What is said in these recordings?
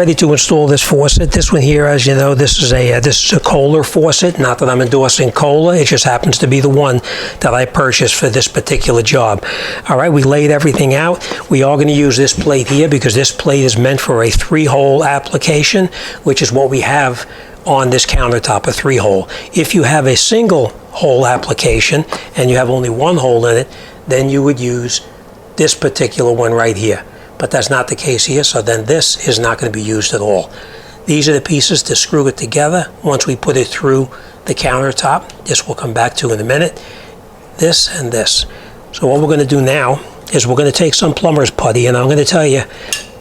Ready to install this faucet. This one here, as you know, this is a Kohler faucet. Not that I'm endorsing Kohler, it just happens to be the one that I purchased for this particular job. All right, we laid everything out. We are going to use this plate here because this plate is meant for a 3-hole application, which is what we have on this countertop, a 3-hole. If you have a single hole application and you have only 1 hole in it, then you would use this particular one right here. But that's not the case here, so then this is not going to be used at all. These are the pieces to screw it together once we put it through the countertop. This we'll come back to in a minute. This and this. So what we're going to do now is we're going to take some plumber's putty, and I'm going to tell you,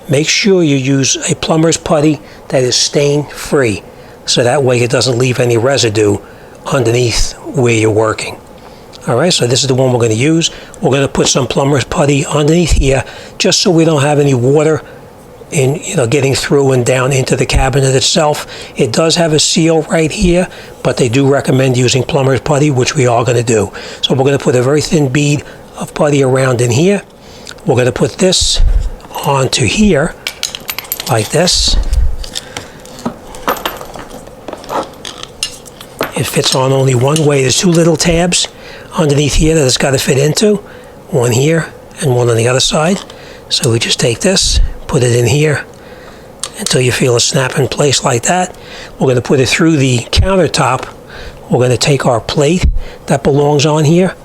make sure you use a plumber's putty that is stain free, so that way it doesn't leave any residue underneath where you're working. All right, so this is the one we're going to use. We're going to put some plumber's putty underneath here just so we don't have any water getting through and down into the cabinet itself. It does have a seal right here, but they do recommend using plumber's putty, which we are going to do. So we're going to put a very thin bead of putty around in here. We're going to put this onto here like this. It fits on only one way. There's 2 little tabs underneath here that it's got to fit into, one here and one on the other side. So we just take this, put it in here until you feel it snap in place like that. We're going to put it through the countertop. We're going to take our plate that belongs on here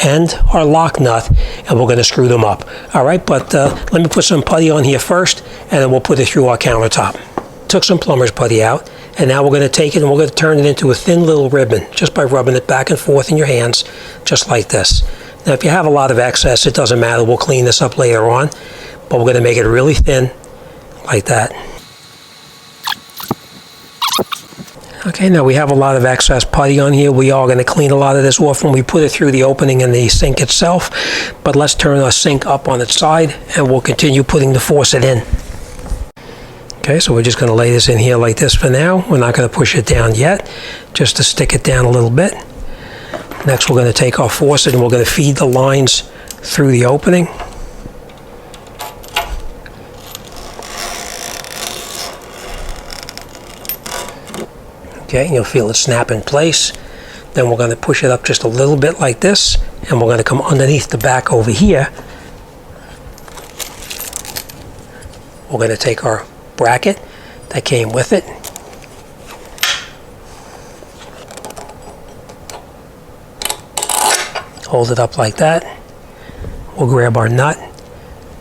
and our lock nut, and we're going to screw them up. All right, but let me put some putty on here first, and then we'll put it through our countertop. Took some plumber's putty out, and now we're going to take it and we're going to turn it into a thin little ribbon just by rubbing it back and forth in your hands, just like this. Now, if you have a lot of excess, it doesn't matter. We'll clean this up later on, but we're going to make it really thin, like that. Okay, now we have a lot of excess putty on here. We are going to clean a lot of this off when we put it through the opening in the sink itself, but let's turn our sink up on its side, and we'll continue putting the faucet in. Okay, so we're just going to lay this in here like this for now. We're not going to push it down yet, just to stick it down a little bit. Next, we're going to take our faucet and we're going to feed the lines through the opening. Okay, and you'll feel it snap in place. Then we're going to push it up just a little bit like this, and we're going to come underneath the back over here. We're going to take our bracket that came with it. Hold it up like that. We'll grab our nut,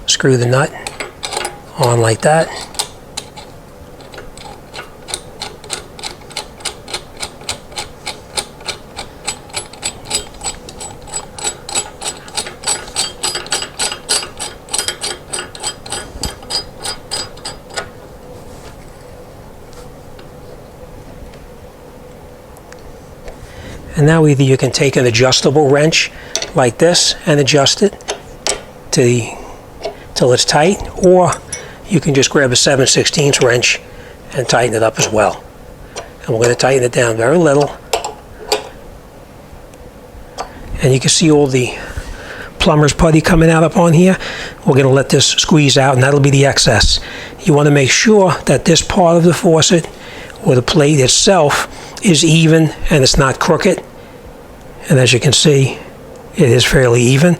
screw the nut on like that. And now either you can take an adjustable wrench like this and adjust it till it's tight, or you can just grab a 7/16 wrench and tighten it up as well. And we're going to tighten it down very little. And you can see all the plumber's putty coming out up on here. We're going to let this squeeze out, and that'll be the excess. You want to make sure that this part of the faucet or the plate itself is even and it's not crooked. And as you can see, it is fairly even.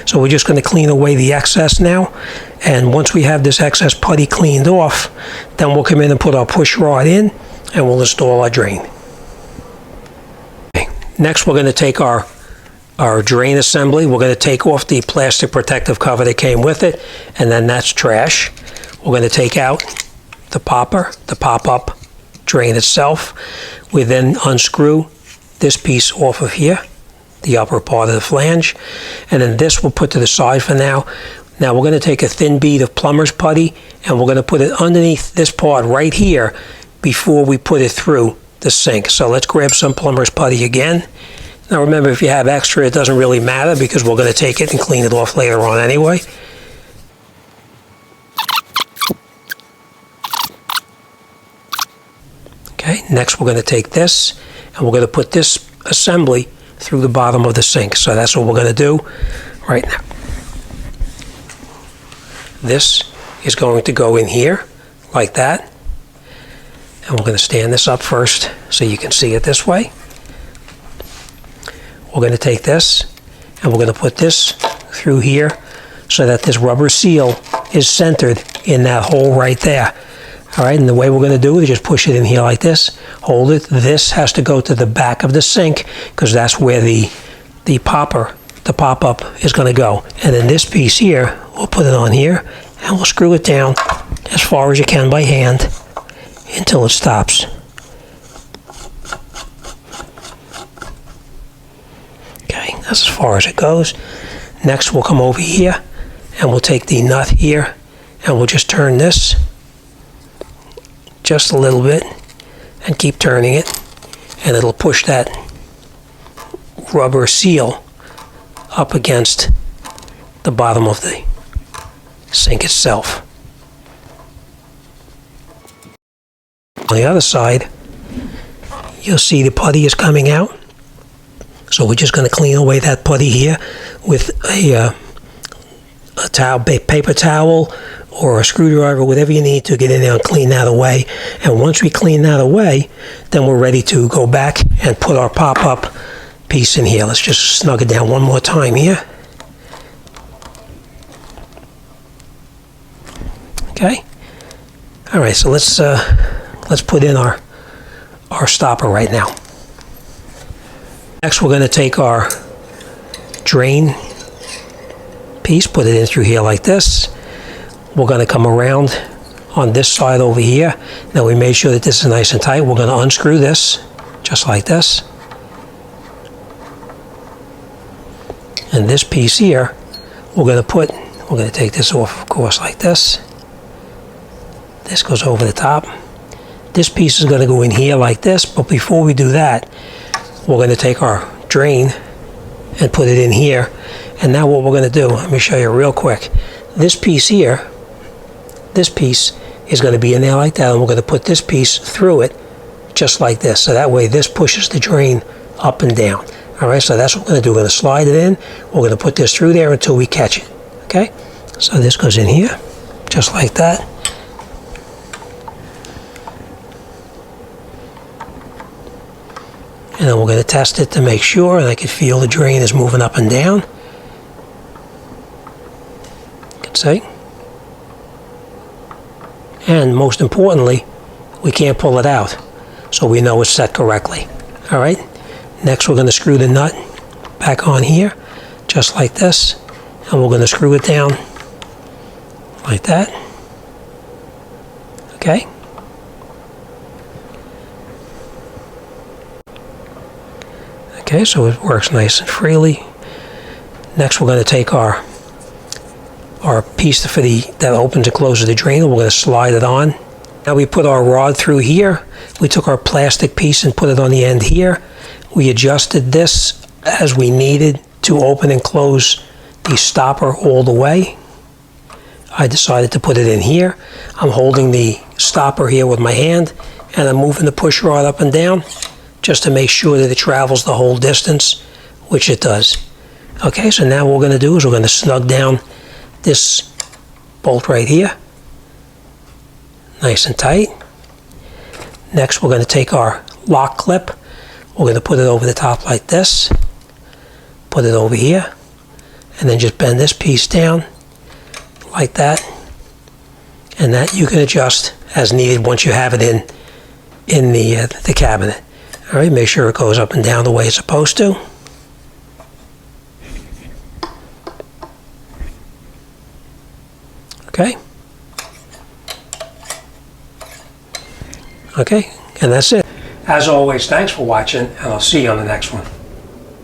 So we're just going to clean away the excess now. And once we have this excess putty cleaned off, then we'll come in and put our push rod in and we'll install our drain. Okay. Next, we're going to take our drain assembly. We're going to take off the plastic protective cover that came with it, and then that's trash. We're going to take out the popper, the pop-up drain itself. We then unscrew this piece off of here, the upper part of the flange, and then this we'll put to the side for now. Now we're going to take a thin bead of plumber's putty and we're going to put it underneath this part right here before we put it through the sink. So let's grab some plumber's putty again. Now remember, if you have extra, it doesn't really matter because we're going to take it and clean it off later on anyway. Okay, next we're going to take this and we're going to put this assembly through the bottom of the sink. So that's what we're going to do right now. This is going to go in here like that, And we're going to stand this up first so you can see it this way. We're going to take this and we're going to put this through here so that this rubber seal is centered in that hole right there. All right, and the way we're going to do it is just push it in here like this, hold it. This has to go to the back of the sink because that's where the pop-up is going to go. And then this piece here, we'll put it on here and we'll screw it down as far as you can by hand until it stops. Okay, that's as far as it goes. Next, we'll come over here and we'll take the nut here and we'll just turn this just a little bit and keep turning it, and it'll push that rubber seal up against the bottom of the sink itself. On the other side, you'll see the putty is coming out. So we're just going to clean away that putty here with a towel, paper towel, or a screwdriver, whatever you need to get in there and clean that away. And once we clean that away, then we're ready to go back and put our pop-up piece in here. Let's just snug it down one more time here. Okay. All right, so let's put in our stopper right now. Next, we're going to take our drain piece, put it in through here like this. We're going to come around on this side over here. Now we made sure that this is nice and tight. We're going to unscrew this just like this. And this piece here, we're going to take this off, of course, like this. This goes over the top. This piece is going to go in here like this, but before we do that, we're going to take our drain and put it in here. And now what we're going to do, let me show you real quick. This piece here, this piece is going to be in there like that, and we're going to put this piece through it just like this. So that way this pushes the drain up and down. All right, so that's what we're going to do. We're going to slide it in. We're going to put this through there until we catch it. Okay, so this goes in here just like that. And then we're going to test it to make sure, and I can feel the drain is moving up and down. You can see. And most importantly, we can't pull it out, so we know it's set correctly. All right, next we're going to screw the nut back on here, just like this, and we're going to screw it down like that. Okay. Okay, so it works nice and freely. Next, we're going to take our piece that opens and closes the drain, and we're going to slide it on. Now we put our rod through here. We took our plastic piece and put it on the end here. We adjusted this as we needed to open and close the stopper all the way. I decided to put it in here. I'm holding the stopper here with my hand, and I'm moving the push rod up and down just to make sure that it travels the whole distance, which it does. Okay, so now what we're going to do is we're going to snug down this bolt right here, nice and tight. Next, we're going to take our lock clip. We're going to put it over the top like this, put it over here, and then just bend this piece down like that. And that you can adjust as needed once you have it in the cabinet. All right, make sure it goes up and down the way it's supposed to. Okay. Okay, and that's it. As always, thanks for watching, and I'll see you on the next one.